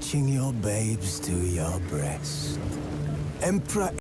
clutching your babes to your breast. Emperor.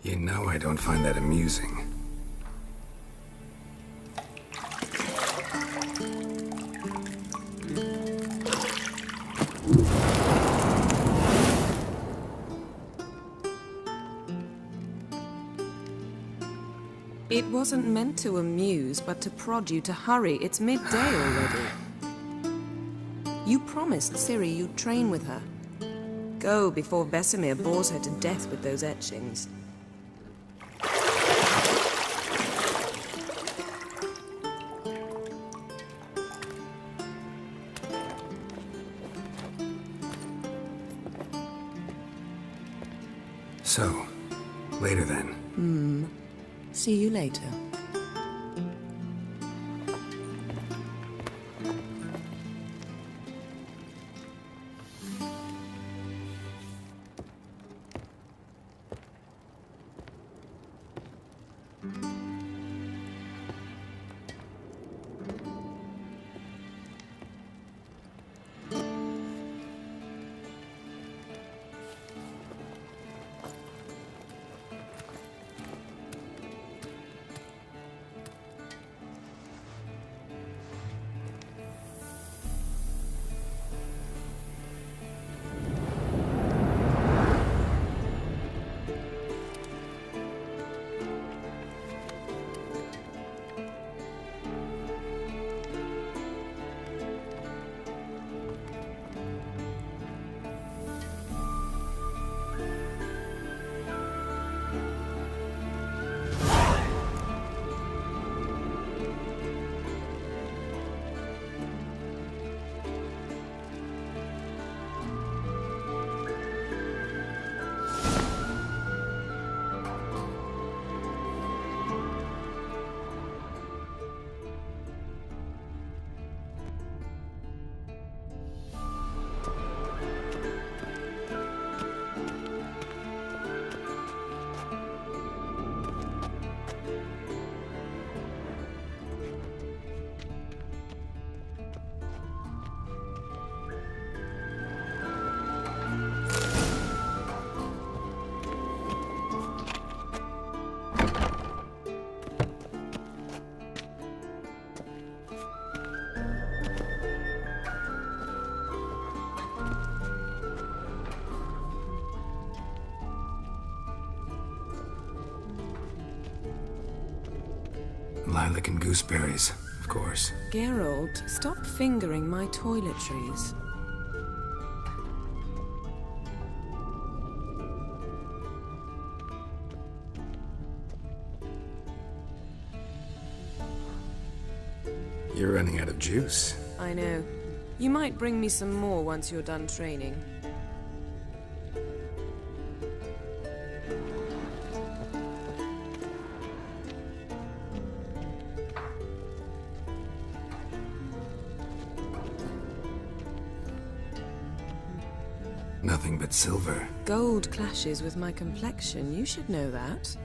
You know I don't find that amusing. It wasn't meant to amuse, but to prod you to hurry. It's midday already. You promised Ciri you'd train with her. Go before Vesemir bores her to death with those etchings. So, later then. See you later. Lilac and gooseberries, of course. Geralt, stop fingering my toiletries. You're running out of juice. I know. You might bring me some more once you're done training. Nothing but silver. Gold clashes with my complexion. You should know that.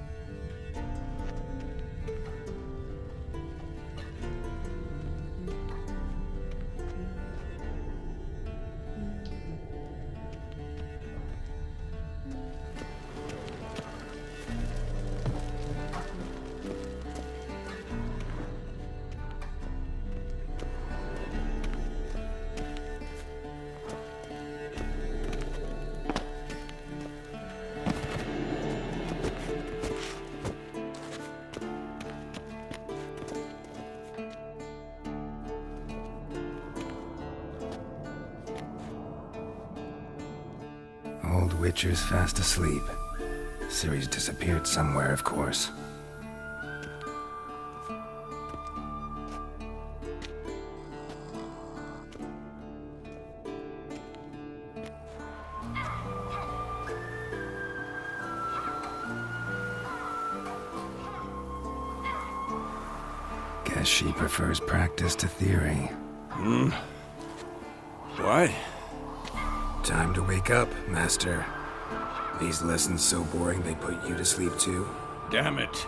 Old Witcher's fast asleep. Ciri's disappeared somewhere, of course. Guess she prefers practice to theory. What? Time to wake up, Master. These lessons so boring they put you to sleep too? Damn it.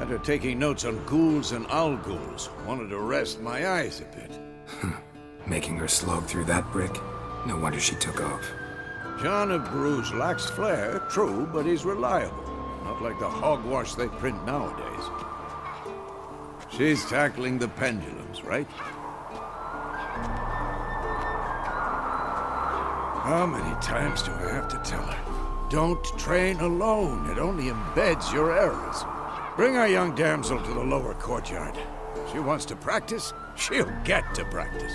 After taking notes on ghouls and owl-ghouls, wanted to rest my eyes a bit. Making her slog through that brick? No wonder she took off. John of Bruges lacks flair, true, but he's reliable. Not like the hogwash they print nowadays. She's tackling the pendulums, right? How many times do I have to tell her? Don't train alone. It only embeds your errors. Bring our young damsel to the lower courtyard. She wants to practice, she'll get to practice.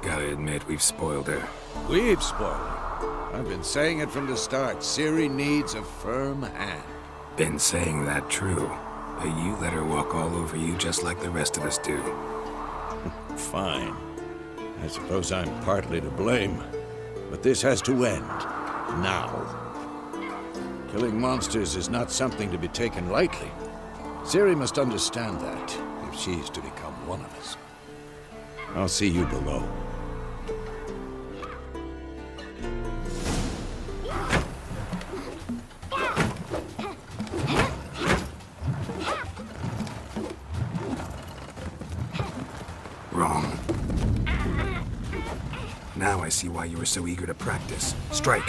Gotta admit, we've spoiled her. We've spoiled her. I've been saying it from the start. Ciri needs a firm hand. Been saying that true. But you let her walk all over you just like the rest of us do. Fine. I suppose I'm partly to blame. But this has to end. Now. Killing monsters is not something to be taken lightly. Ciri must understand that, if she's to become one of us. I'll see you below. Wrong. Now I see why you were so eager to practice. Strike.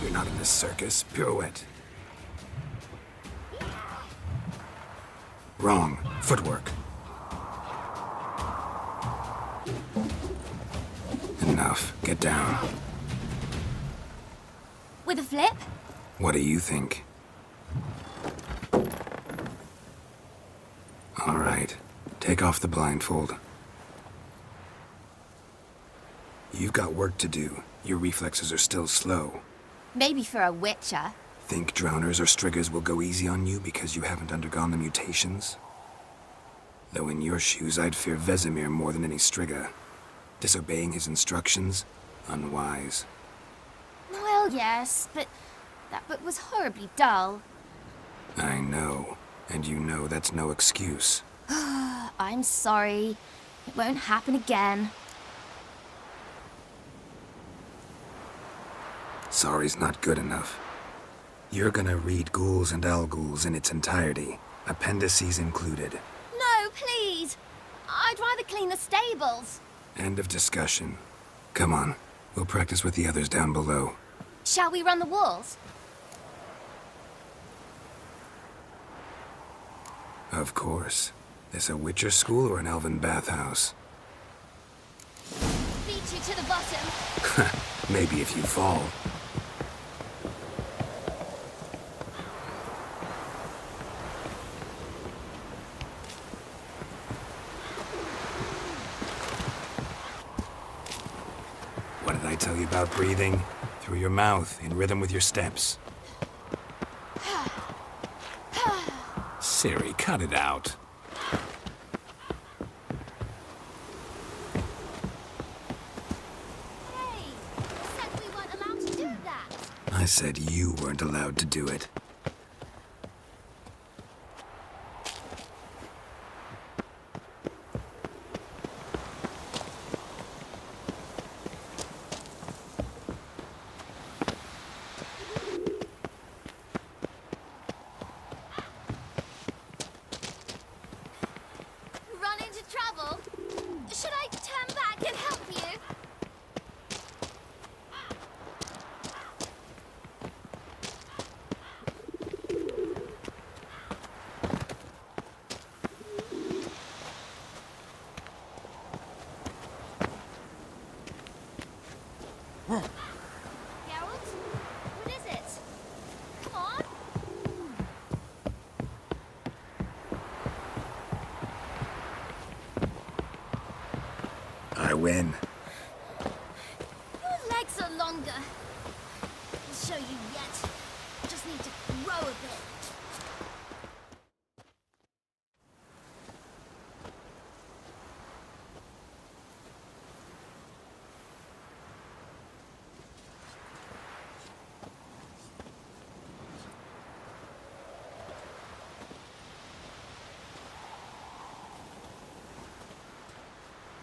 You're not in this circus. Pirouette. Wrong. Footwork. Enough. Get down. With a flip? What do you think? All right. Take off the blindfold. You've got work to do. Your reflexes are still slow. Maybe for a witcher. Think drowners or striggers will go easy on you because you haven't undergone the mutations? Though in your shoes, I'd fear Vesemir more than any strigger. Disobeying his instructions? Unwise. Well, yes, but that book was horribly dull. I know. And you know that's no excuse. I'm sorry. It won't happen again. Sorry's not good enough. You're gonna read Ghouls and Al-Ghouls in its entirety, appendices included. No, please! I'd rather clean the stables. End of discussion. Come on, we'll practice with the others down below. Shall we run the walls? Of course. This a Witcher school or an elven bathhouse? Beat you to the bottom. Maybe if you fall. What did I tell you about breathing? Through your mouth, in rhythm with your steps. Ciri, cut it out. Hey, you said we weren't allowed to do that. I said you weren't allowed to do it. Run into trouble? Should I turn back and help you? Geralt? What is it? Come on. I win. Your legs are longer. I'll show you yet. Just need to grow a bit.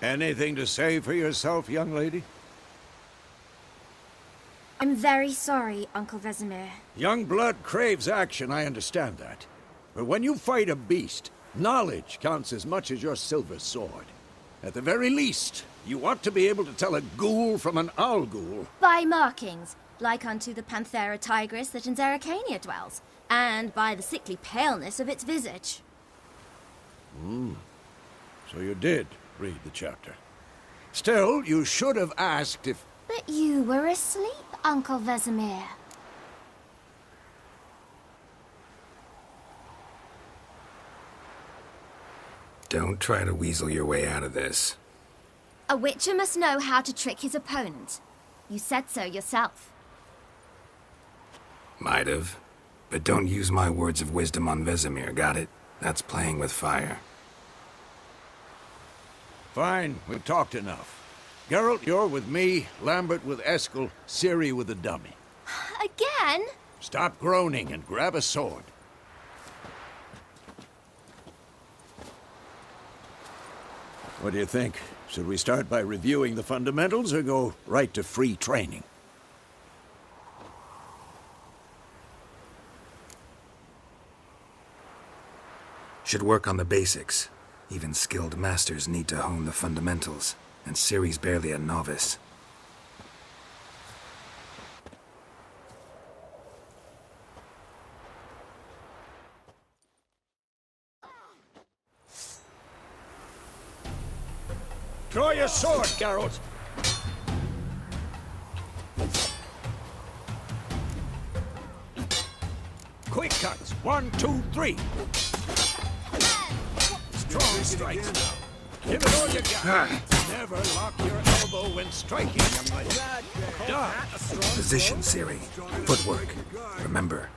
Anything to say for yourself, young lady? I'm very sorry, Uncle Vesemir. Young blood craves action, I understand that. But when you fight a beast, Knowledge counts as much as your silver sword. At the very least, you ought to be able to tell a ghoul from an owl ghoul. By markings, like unto the Panthera tigris that in Zerrikania dwells, and by the sickly paleness of its visage. So you did read the chapter. Still, you should have asked if... But you were asleep, Uncle Vesemir. Don't try to weasel your way out of this. A witcher must know how to trick his opponent. You said so yourself. Might have. But don't use my words of wisdom on Vesemir, got it? That's playing with fire. Fine, we've talked enough. Geralt, you're with me, Lambert with Eskel, Ciri with the dummy. Again? Stop groaning and grab a sword. What do you think? Should we start by reviewing the fundamentals or go right to free training? Should work on the basics. Even skilled masters need to hone the fundamentals, and Ciri's barely a novice. Draw your sword, Geralt! Quick cuts! 1, 2, 3! Strong strikes! Give it all you got! Never lock your elbow when striking, young lady. Done! Position, Ciri. Footwork. Remember.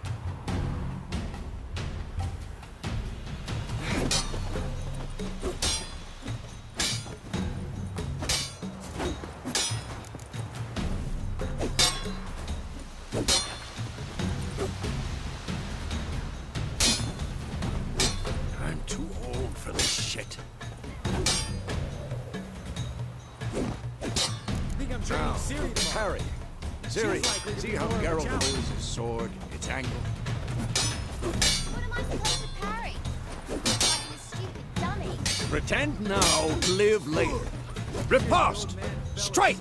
I'm too old for this shit. Now, parry. Ciri, see how Geralt moves his sword, its angle? What am I supposed to parry? Like a stupid dummy. Pretend now, live later. Riposte! Strike!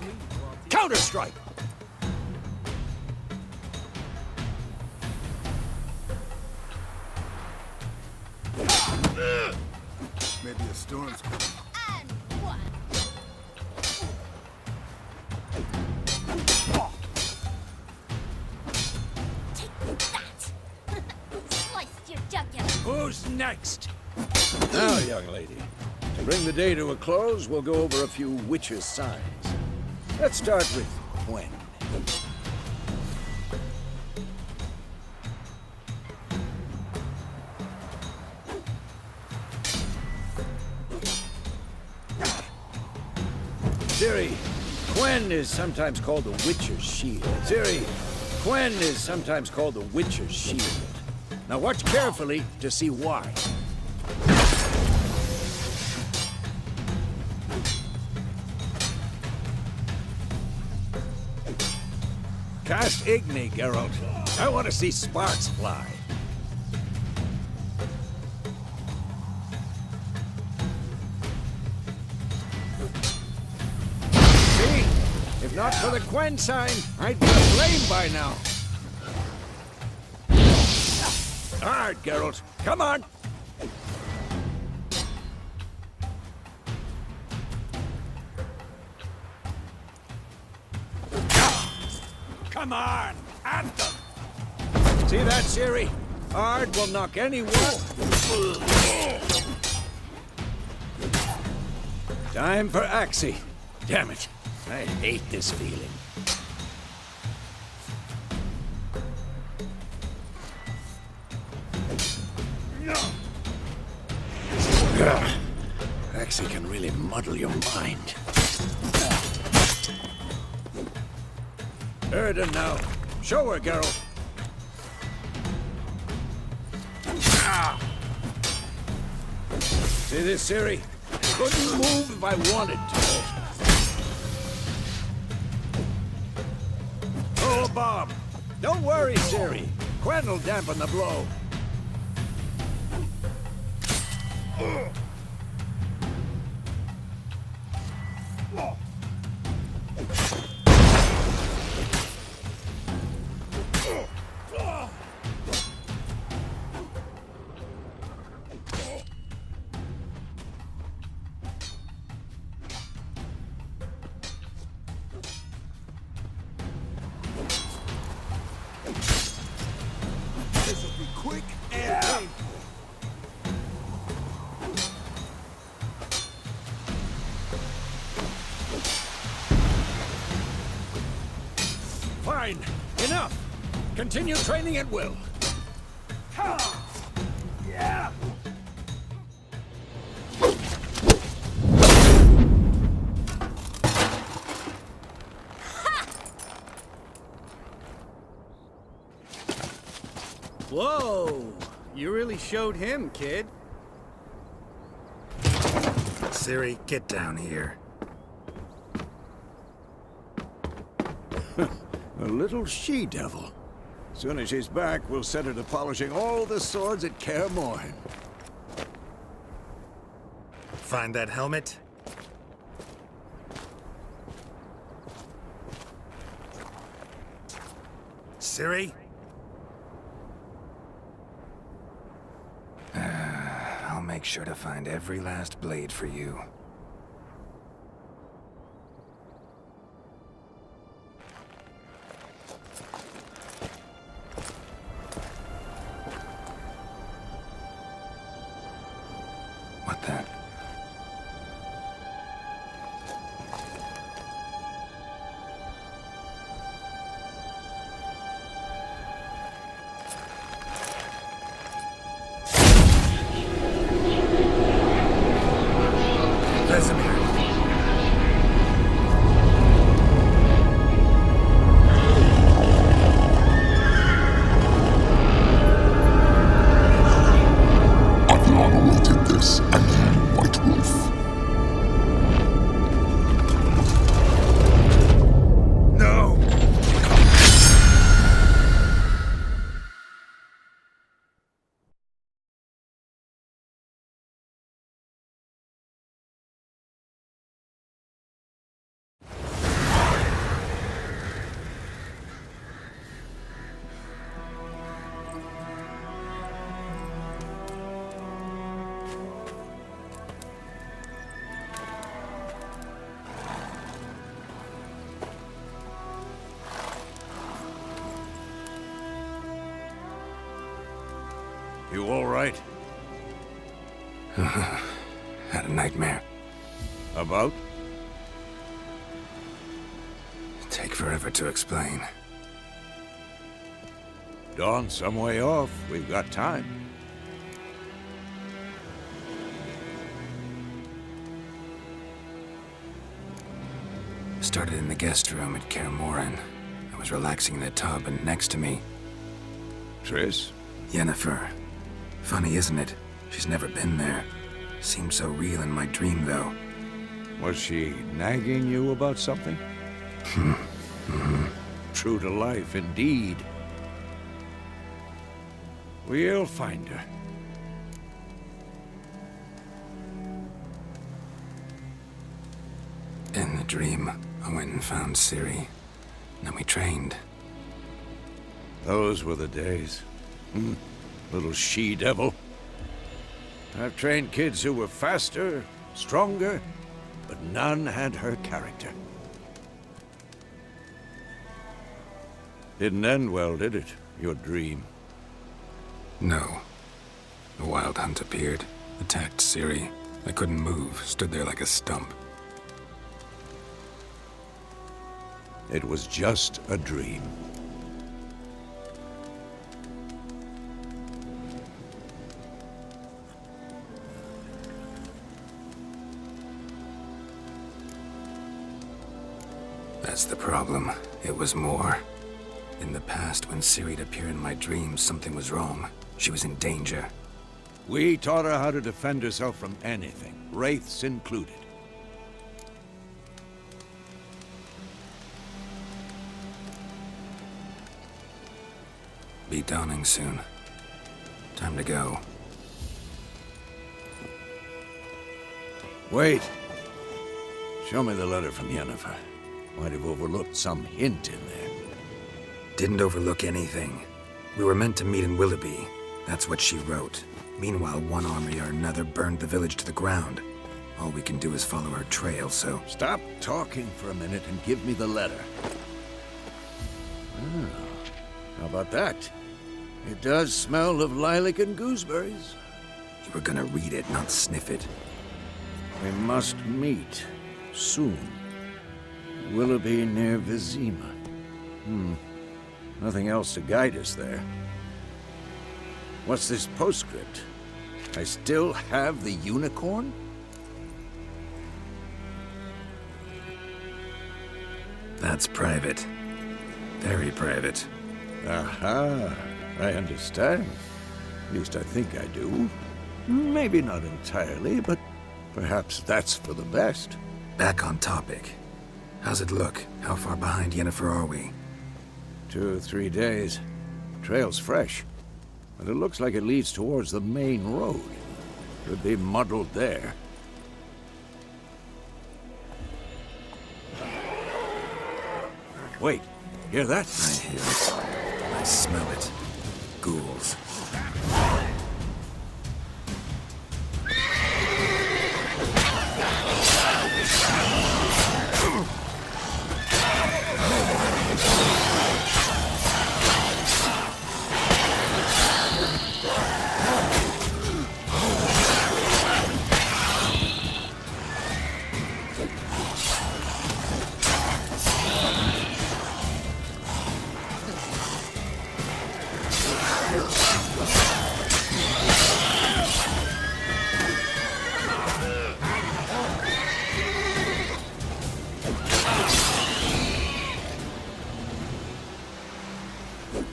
Counter-strike! Maybe a storm's coming. And one. Take that! Sliced your jugular. Who's next? Now, young lady, to bring the day to a close, we'll go over a few witches' signs. Let's start with Gwen. Ciri, Gwen is sometimes called the Witcher's Shield. Ciri, Gwen is sometimes called the Witcher's Shield. Now watch carefully to see why. Cast Igni, Geralt. I want to see sparks fly. See? If not for the Gwen sign, I'd be aflame by now. Hard, Geralt. Come on. Come on, Anthem! See that, Ciri? Hard will knock anyone. Time for Axii. Damn it, I hate this feeling. Axii can really muddle your mind. Erden now. Show her, Geralt. See this, Ciri? Couldn't move if I wanted to. Oh, Bob. Don't worry, Ciri. Gwen will dampen the blow. This'll be quick and painful. Fine. Enough. Continue training at will. Yeah. Whoa! You really showed him, kid. Ciri, get down here. A little she-devil. Soon as she's back, we'll set her to polishing all the swords at Kaer Morhen. Find that helmet? Ciri? I'll make sure to find every last blade for you. What the? Vesemir! Adlan awaited this, and you, White Wolf. No! You all right? Had a nightmare. About? Take forever to explain. Dawn's some way off. We've got time. Started in the guest room at Kaer Morhen. I was relaxing in a tub, and next to me, Triss? Yennefer. Funny, isn't it? She's never been there. Seemed so real in my dream, though. Was she nagging you about something? True to life, indeed. We'll find her. In the dream, I went and found Ciri. Then we trained. Those were the days. Little she-devil. I've trained kids who were faster, stronger, but none had her character. Didn't end well, did it? Your dream. No. The Wild Hunt appeared, attacked Ciri. I couldn't move, stood there like a stump. It was just a dream. That's the problem. It was more. In the past, when Ciri'd appear in my dreams, something was wrong. She was in danger. We taught her how to defend herself from anything, wraiths included. Be dawning soon. Time to go. Wait. Show me the letter from Yennefer. Might have overlooked some hint in there. Didn't overlook anything. We were meant to meet in Willoughby. That's what she wrote. Meanwhile, one army or another burned the village to the ground. All we can do is follow her trail, so... Stop talking for a minute and give me the letter. Ah, how about that? It does smell of lilac and gooseberries. You were gonna read it, not sniff it. We must meet. Soon. Willoughby near Vizima. Nothing else to guide us there. What's this postscript? I still have the unicorn? That's private. Very private. Aha, I understand. At least I think I do. Maybe not entirely, but perhaps that's for the best. Back on topic. How's it look? How far behind Yennefer are we? 2 or 3 days. Trail's fresh, but it looks like it leads towards the main road. Could be muddled there. Wait, hear that? I hear it. I smell it. Ghouls.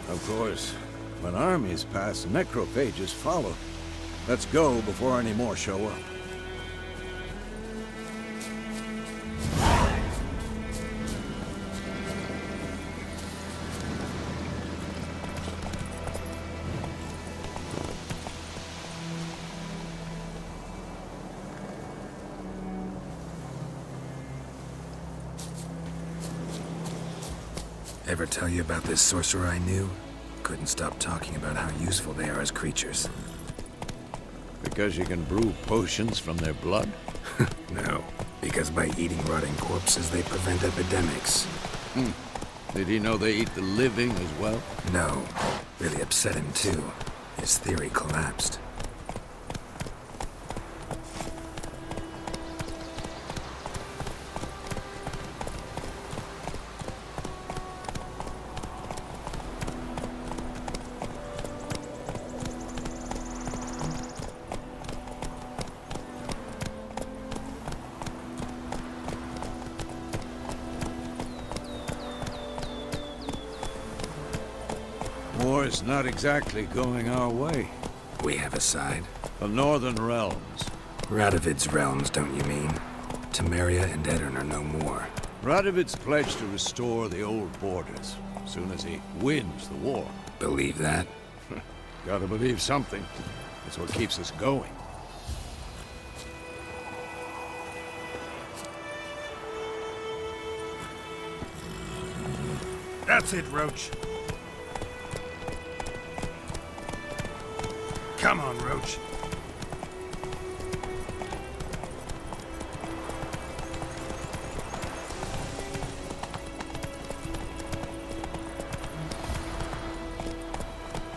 Of course, when armies pass, necrophages follow. Let's go before any more show up. Ever tell you about this sorcerer I knew? Couldn't stop talking about how useful they are as creatures. Because you can brew potions from their blood? No, because by eating rotting corpses, they prevent epidemics. Did he know they eat the living as well? No, really upset him too. His theory collapsed. War's not exactly going our way. We have a side. The Northern Realms. Radovid's realms, don't you mean? Temeria and Edirn are no more. Radovid's pledged to restore the old borders as soon as he wins the war. Believe that? Gotta believe something. That's what keeps us going. That's it, Roach. Come on, Roach.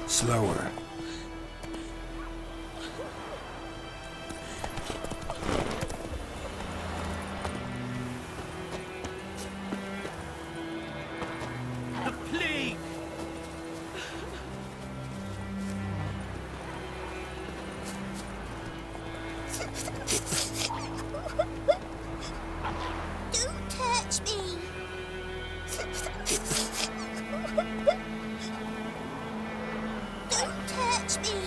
Slower. Please. Don't touch me! Don't touch me!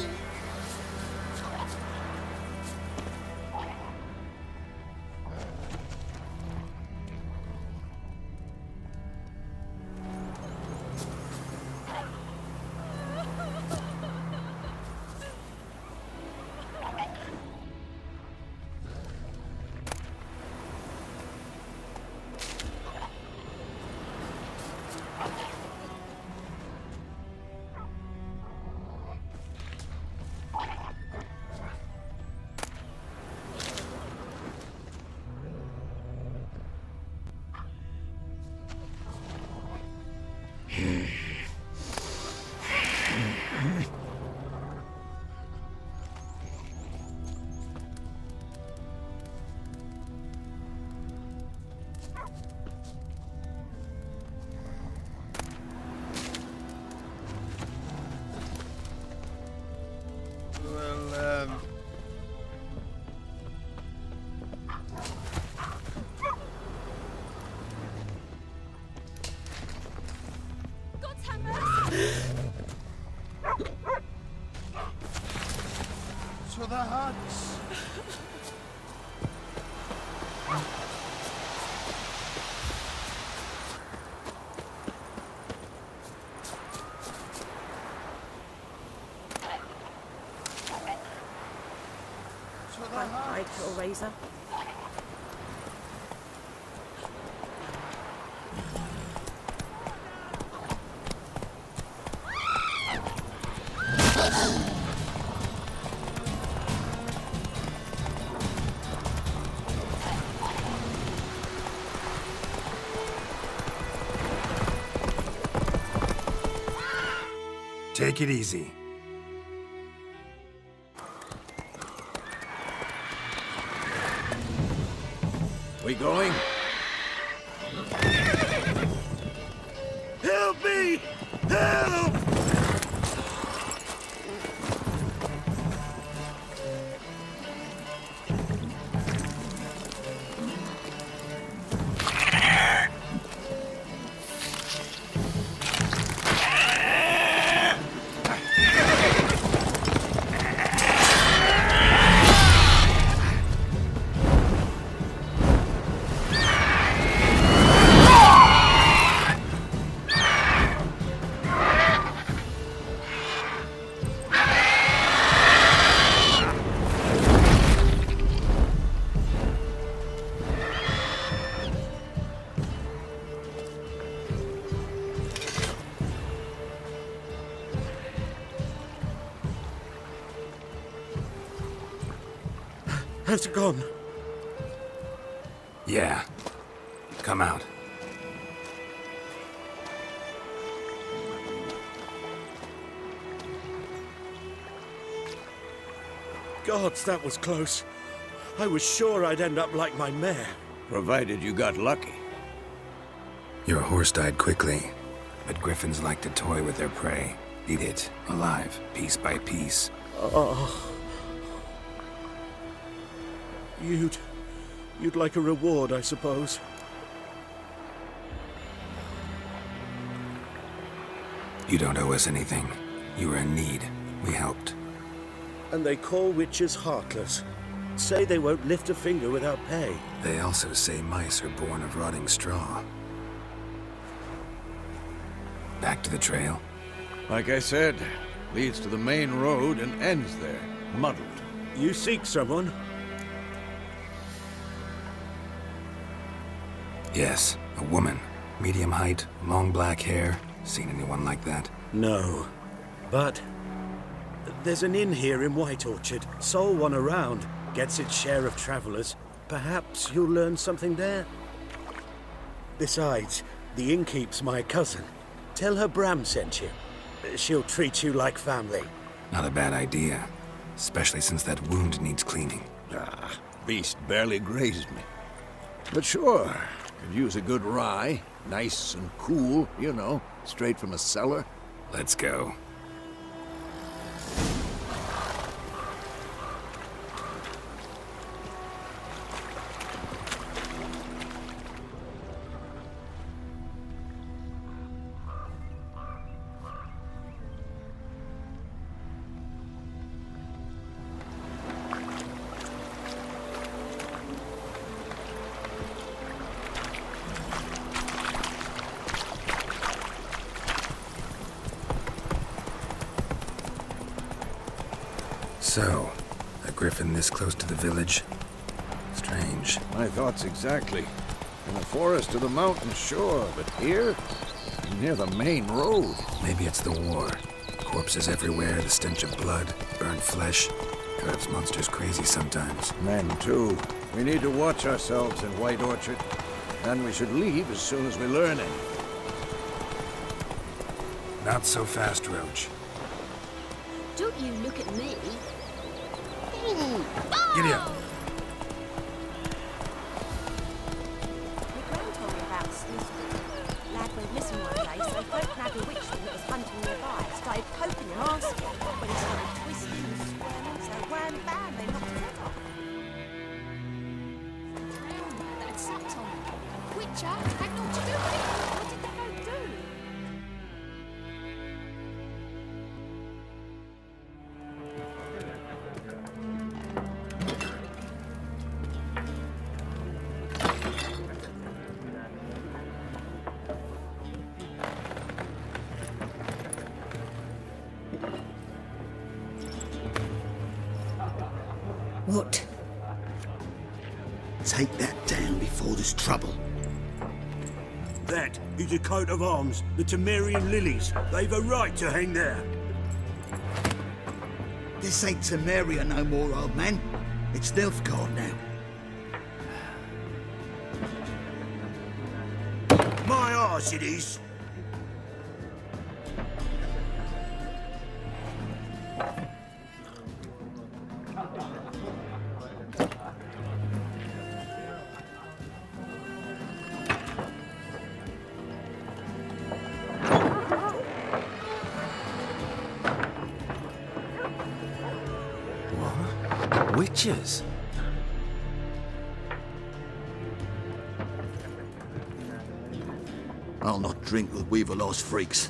Rake or razor. Take it easy. We going? Help me! Help! Has it gone? Yeah. Come out. Gods, that was close. I was sure I'd end up like my mare. Provided you got lucky. Your horse died quickly, but griffins like to toy with their prey. Eat it, alive, piece by piece. Oh. You'd like a reward, I suppose. You don't owe us anything. You were in need. We helped. And they call witches heartless. Say they won't lift a finger without pay. They also say mice are born of rotting straw. Back to the trail? Like I said, leads to the main road and ends there, muddled. You seek someone? Yes, a woman. Medium height, long black hair. Seen anyone like that? No. But there's an inn here in White Orchard. Sole one around. Gets its share of travelers. Perhaps you'll learn something there. Besides, the innkeep's my cousin. Tell her Bram sent you. She'll treat you like family. Not a bad idea. Especially since that wound needs cleaning. Ah, beast barely grazed me. But sure, could use a good rye. Nice and cool, you know, straight from a cellar. Let's go. So, a griffin this close to the village? Strange. My thoughts exactly. In the forest to the mountain, sure, but here? Near the main road. Maybe it's the war. Corpses everywhere, the stench of blood, burned flesh. Drives monsters crazy sometimes. Men, too. We need to watch ourselves in White Orchard. And we should leave as soon as we learn it. Not so fast, Roach. Don't you look at me. Giddy up. My gran told me about Snoozeford. Lad went missing one day, so folk nabbed a witchman that was hunting nearby. Started poking him, asking. When he started twisting and squirming, so wham bam, they knocked his head off. That sat on me. Witcher had naught to do with it. What did the folk do? Take that down before there's trouble. That is a coat of arms, the Temerian lilies. They've a right to hang there. This ain't Temeria no more, old man. It's Nilfgaard now. My arse it is. Witches? I'll not drink with Weaverlaw's freaks.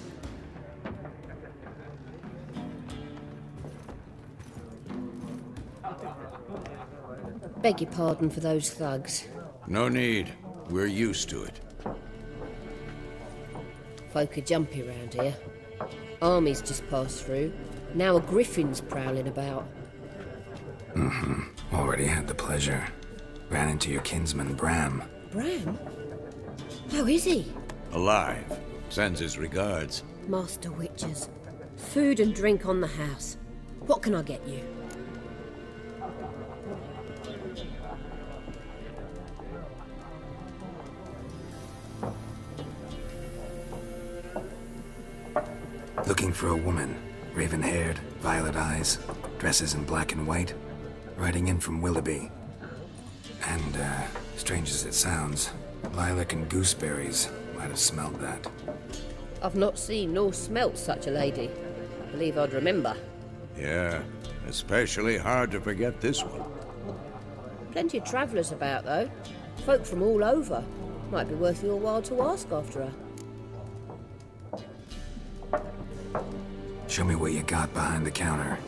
Beg your pardon for those thugs. No need. We're used to it. Folk are jumpy round here. Armies just passed through. Now a griffin's prowling about. Already had the pleasure. Ran into your kinsman, Bram. Bram? How is he? Alive. Sends his regards. Master Witches. Food and drink on the house. What can I get you? Looking for a woman. Raven-haired, violet eyes, dresses in black and white. Riding in from Willoughby. And, strange as it sounds, lilac and gooseberries might have smelled that. I've not seen nor smelt such a lady. Believe I'd remember. Yeah, especially hard to forget this one. Plenty of travellers about, though. Folk from all over. Might be worth your while to ask after her. Show me what you got behind the counter.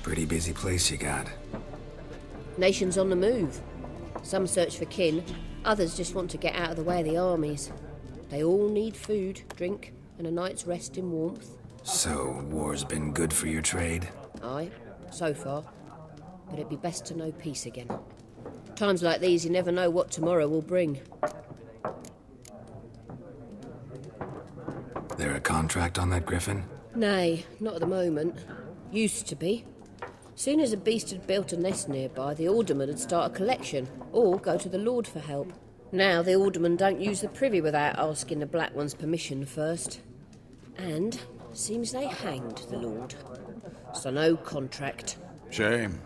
Pretty busy place you got. Nations on the move. Some search for kin, others just want to get out of the way of the armies. They all need food, drink, and a night's rest in warmth. So, war's been good for your trade? Aye, so far. But it'd be best to know peace again. Times like these, you never know what tomorrow will bring. There a contract on that griffin? Nay, not at the moment. Used to be. Soon as a beast had built a nest nearby, the alderman would start a collection, or go to the Lord for help. Now the aldermen don't use the privy without asking the Black One's permission first. And seems they hanged the Lord. So no contract. Shame.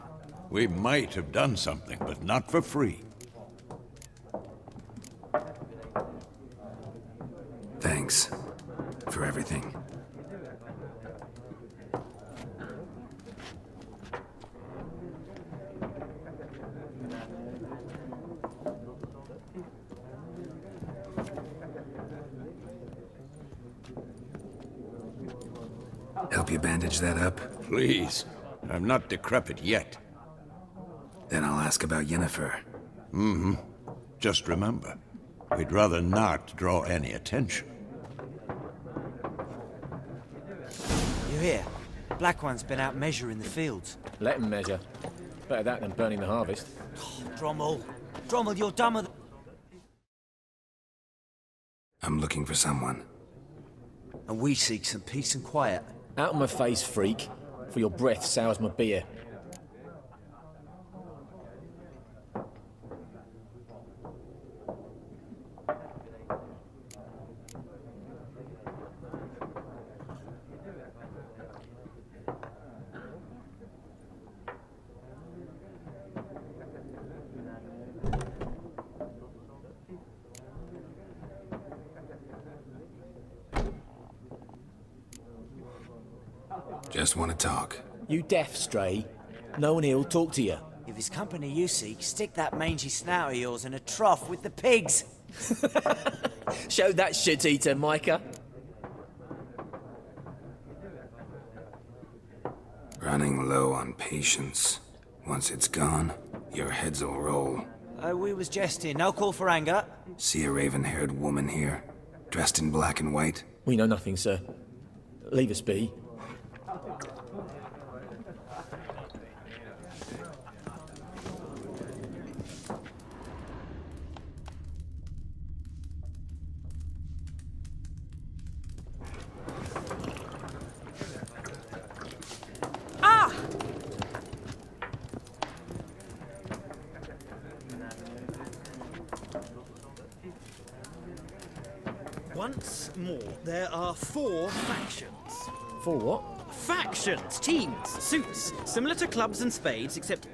We might have done something, but not for free. Thanks for everything. Help you bandage that up? Please. I'm not decrepit yet. Then I'll ask about Yennefer. Mm-hmm. Just remember, we'd rather not draw any attention. You hear? Black One's been out measuring the fields. Let him measure. Better that than burning the harvest. Oh, Drommel. Drommel, you're dumber than... I'm looking for someone. And we seek some peace and quiet. Out of my face, freak. For your breath sours my beer. Just want to talk. You deaf, Stray? No one here will talk to you. If it's company you seek, stick that mangy snout of yours in a trough with the pigs. Show that shit-eater, Micah. Running low on patience. Once it's gone, your heads will roll. We was jesting. No call for anger. See a raven-haired woman here, dressed in black and white? We know nothing, sir. Leave us be. Once more, there are 4 factions. 4 what? Factions, teams, suits, similar to clubs and spades, except...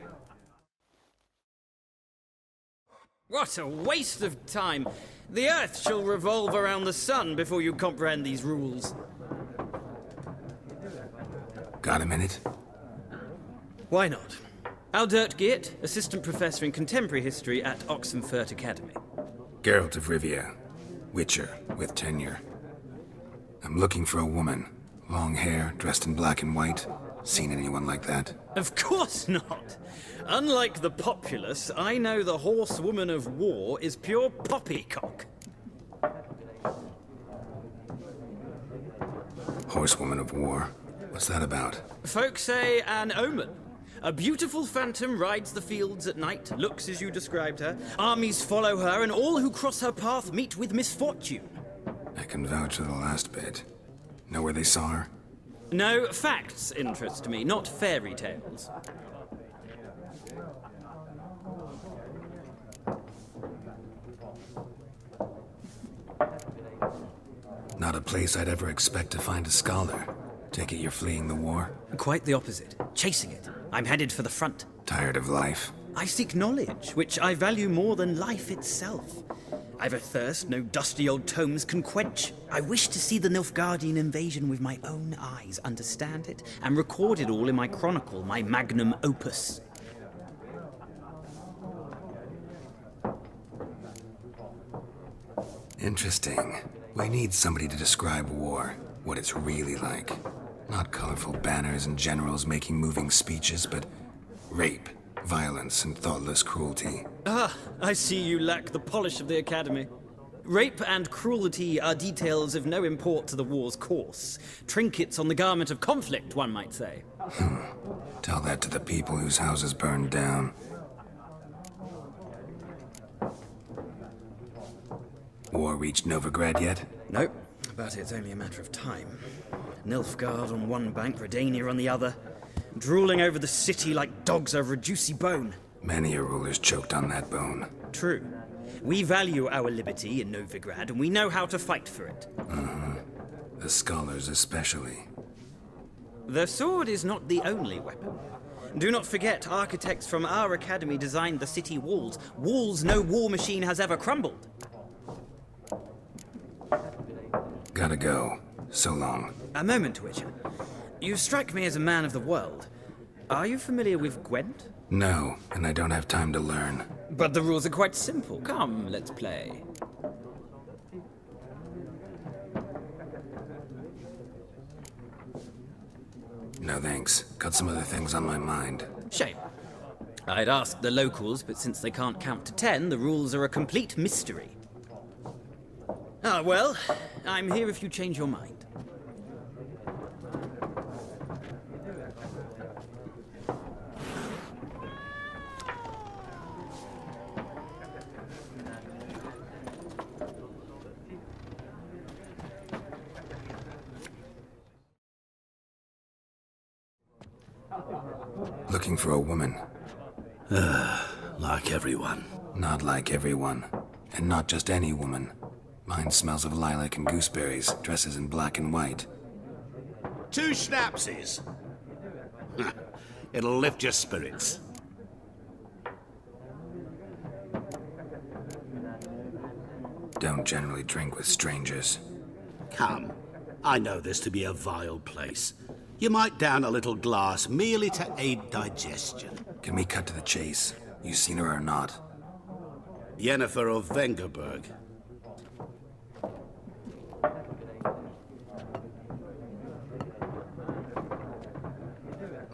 What a waste of time! The Earth shall revolve around the sun before you comprehend these rules. Got a minute? Why not? Aldert Geert, Assistant Professor in Contemporary History at Oxenfurt Academy. Geralt of Rivia. Witcher, with tenure. I'm looking for a woman. Long hair, dressed in black and white. Seen anyone like that? Of course not! Unlike the populace, I know the horsewoman of war is pure poppycock. Horsewoman of war? What's that about? Folk say an omen. A beautiful phantom rides the fields at night, looks as you described her. Armies follow her, and all who cross her path meet with misfortune. I can vouch for the last bit. Know where they saw her? No, facts interest me, not fairy tales. Not a place I'd ever expect to find a scholar. Take it you're fleeing the war? Quite the opposite. Chasing it. I'm headed for the front. Tired of life? I seek knowledge, which I value more than life itself. I've a thirst no dusty old tomes can quench. I wish to see the Nilfgaardian invasion with my own eyes, understand it, and record it all in my chronicle, my magnum opus. Interesting. We need somebody to describe war, what it's really like. Not colorful banners and generals making moving speeches, but rape, violence, and thoughtless cruelty. Ah, I see you lack the polish of the Academy. Rape and cruelty are details of no import to the war's course. Trinkets on the garment of conflict, one might say. Tell that to the people whose houses burned down. War reached Novigrad yet? Nope, but it's only a matter of time. Nilfgaard on one bank, Redania on the other, drooling over the city like dogs over a juicy bone. Many a ruler's choked on that bone. True. We value our liberty in Novigrad, and we know how to fight for it. The scholars especially. The sword is not the only weapon. Do not forget, architects from our academy designed the city walls. Walls no war machine has ever crumbled. Gotta go. So long. A moment, Witcher. You strike me as a man of the world. Are you familiar with Gwent? No, and I don't have time to learn. But the rules are quite simple. Come, let's play. No thanks. Got some other things on my mind. Shame. I'd ask the locals, but since they can't count to 10, the rules are a complete mystery. Ah, well, I'm here if you change your mind. Looking for a woman. Like everyone. Not like everyone. And not just any woman. Mine smells of lilac and gooseberries, dresses in black and white. 2 schnapsies. It'll lift your spirits. Don't generally drink with strangers. Come. I know this to be a vile place. You might down a little glass merely to aid digestion. Can we cut to the chase? You seen her or not? Yennefer of Vengerberg.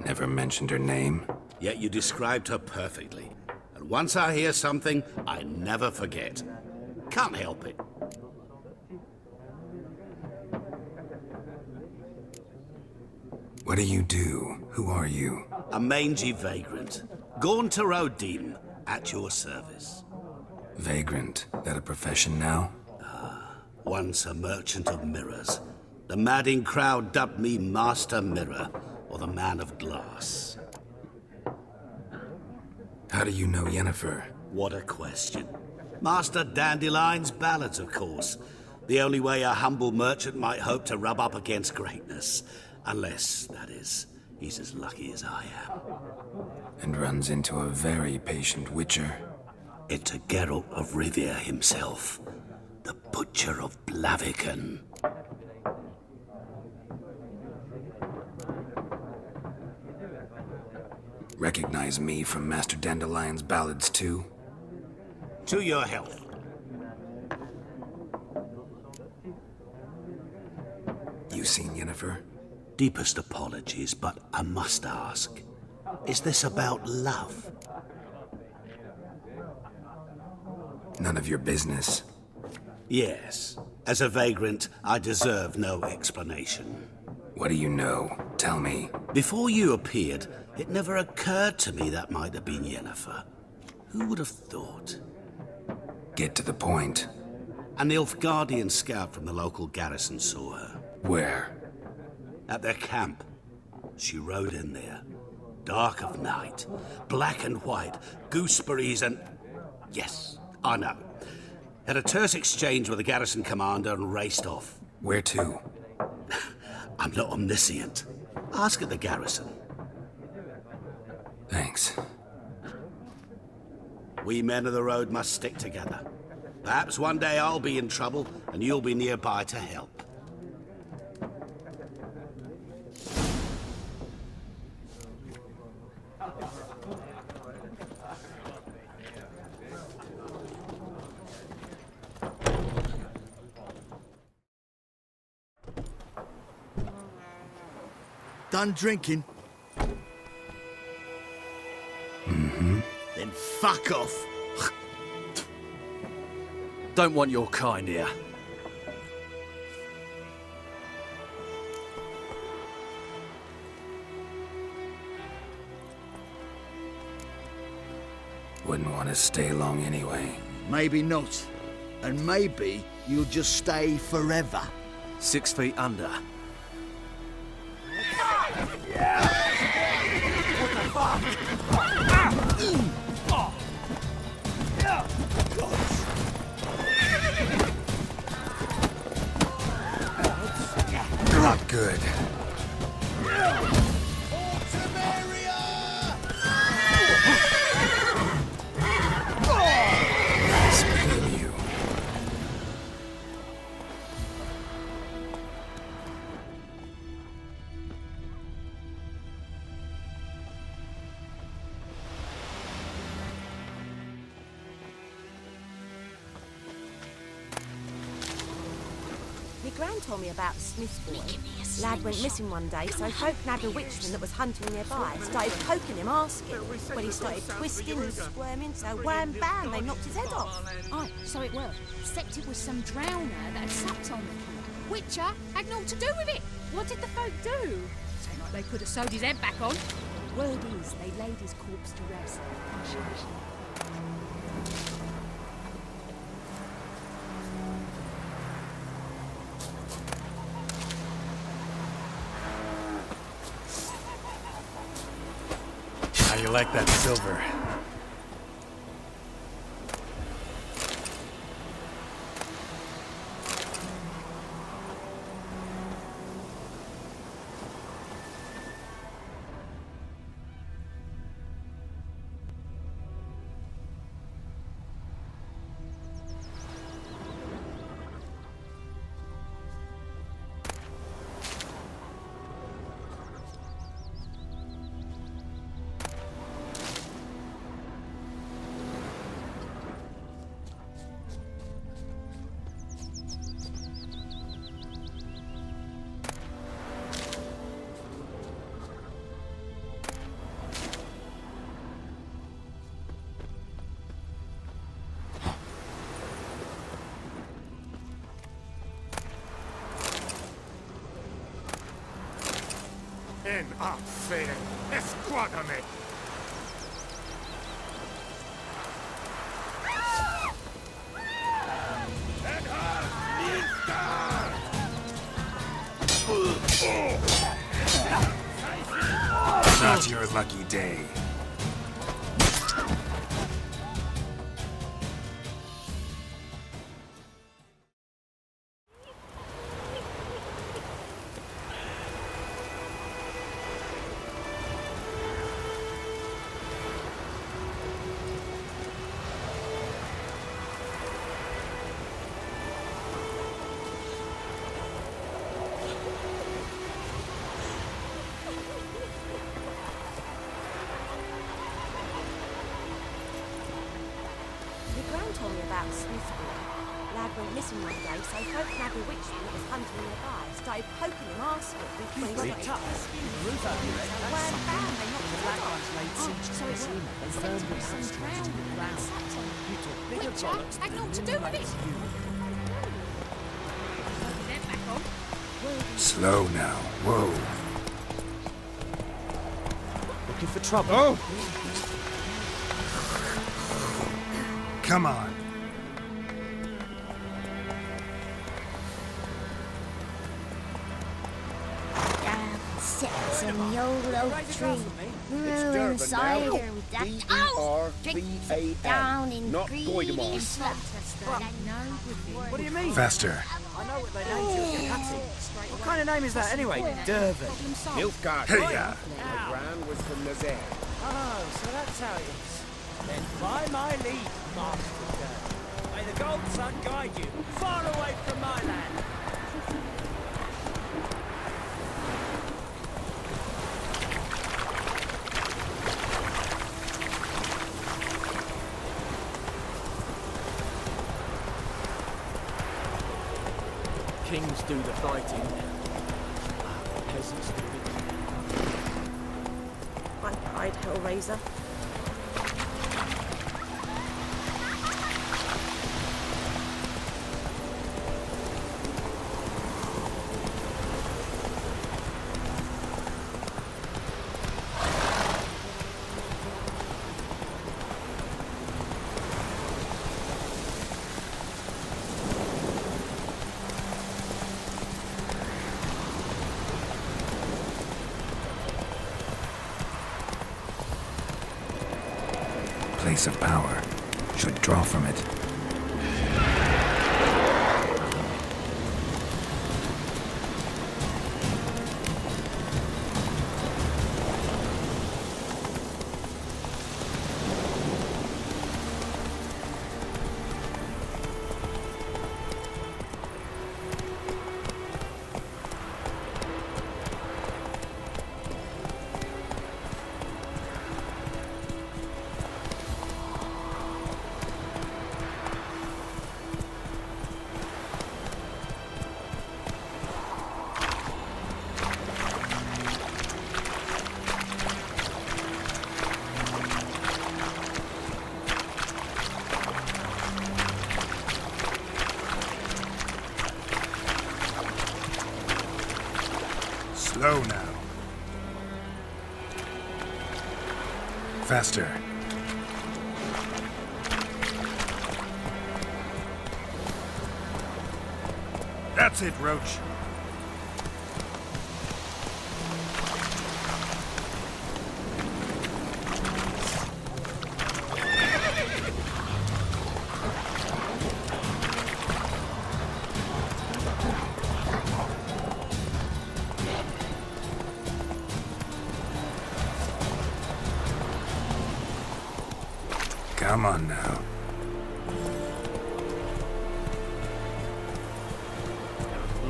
Never mentioned her name. Yet you described her perfectly. And once I hear something, I never forget. Can't help it. What do you do? Who are you? A mangy vagrant. Gaunt to Odin, at your service. Vagrant? That a profession now? Once a merchant of mirrors. The madding crowd dubbed me Master Mirror, or the Man of Glass. How do you know Yennefer? What a question. Master Dandelion's ballads, of course. The only way a humble merchant might hope to rub up against greatness. Unless, that is, he's as lucky as I am. And runs into a very patient witcher. Into Geralt of Rivia himself. The Butcher of Blaviken. Recognize me from Master Dandelion's ballads, too? To your health. You seen Yennefer? Deepest apologies, but I must ask. Is this about love? None of your business. Yes. As a vagrant, I deserve no explanation. What do you know? Tell me. Before you appeared, it never occurred to me that might have been Yennefer. Who would have thought? Get to the point. A Nilfgaardian scout from the local garrison saw her. Where? At their camp. She rode in there. Dark of night. Black and white. Gooseberries and... Yes, I know. Had a terse exchange with the garrison commander and raced off. Where to? I'm not omniscient. Ask at the garrison. Thanks. We men of the road must stick together. Perhaps one day I'll be in trouble and you'll be nearby to help. Done drinking? Mm-hmm. Then fuck off. Don't want your kind here. Wouldn't want to stay long anyway. Maybe not. And maybe you'll just stay forever. 6 feet under. Not good. Speaking you. Gran told me about the Smith's boy. Lad went missing one day, so folk nabbed a witchman that was hunting nearby. Started poking him, asking. When he started twisting and squirming, so wham bam, they knocked his head off. Aye, so it were. Except it was some drowner that had supped on them. Witcher had naught to do with it. What did the folk do? Seemed like they could have sewed his head back on. Word is, they laid his corpse to rest. How you like that silver? En affaire, esquadrame! Not your lucky day. Told me about Smith's boy. Lad went missing one day, so folk nabbed a witchman that was hunting nearby. Started poking him, asking. When he started twisting and squirming, so wham bam, they knocked his head off. So it was. Except it was some drowner that had supped on them. Witcher had naught to do with it. Sewed his head back on. Slow now. Whoa. Looking for trouble? Oh! Come on. Sits in the old oak tree, brewing cider with that. Oh! Drinks it down in greedy slop. What do you mean? Faster. I know what they named you, Hattie. What kind of name is that anyway? Durban. Nilfgaard. Hey, yeah. My gran was from Nazaire. Oh, so that's how it is. Then by my leave, Master Durban. May the Golden Sun guide you far away from my land. Kings do the fighting. Peasants do it. I cried, Hellraiser. Place of power. Should draw from it. Slow now. Faster. That's it, Roach. Come on now.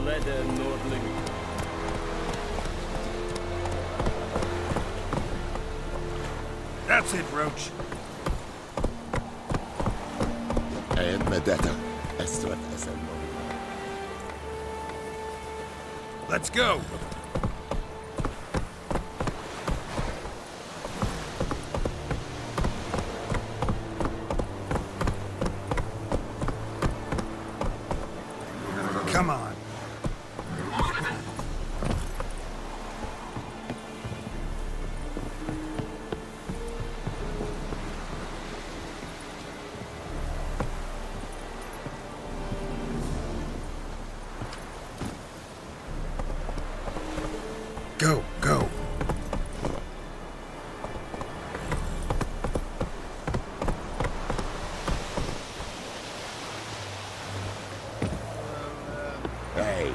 Leather Nordling. That's it, Roach. And Medetta. Let's go. Come on. Go, go. Hey.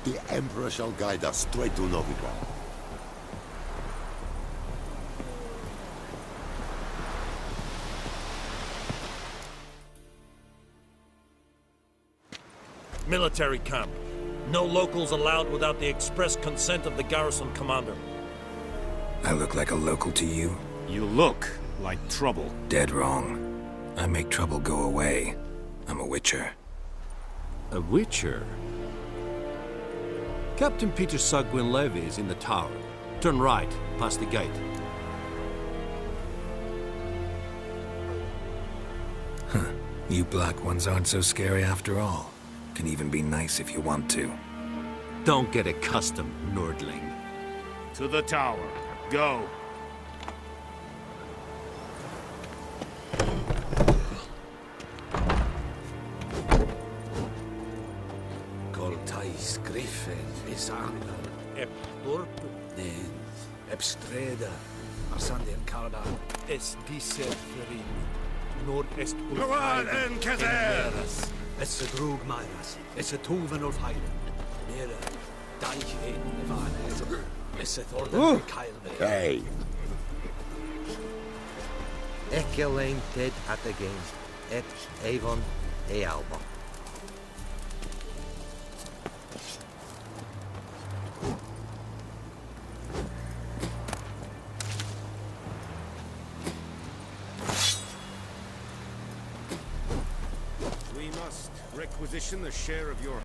The Emperor shall guide us straight to Novigrad. Military camp. No locals allowed without the express consent of the garrison commander. I look like a local to you? You look like trouble. Dead wrong. I make trouble go away. I'm a witcher. A witcher? Captain Peter Sagwin Levy is in the tower. Turn right, past the gate. Huh. You black ones aren't so scary after all. Can even be nice if you want to. Don't get accustomed, Nordling. To the tower. Go. Coltais Griffin, Visander, Ep Burp, Nen, Epstreda, Arsandian Karda, Es Diseferin, Nord Est Luan en Kazer! Es a Drug Myras, Es a Tuven of Highland, Nera, Deich in Nevanes, Es a Thordan Kyle. Hey. Ekelein Ted at the game, Et Avon Ealba. We must requisition the share of your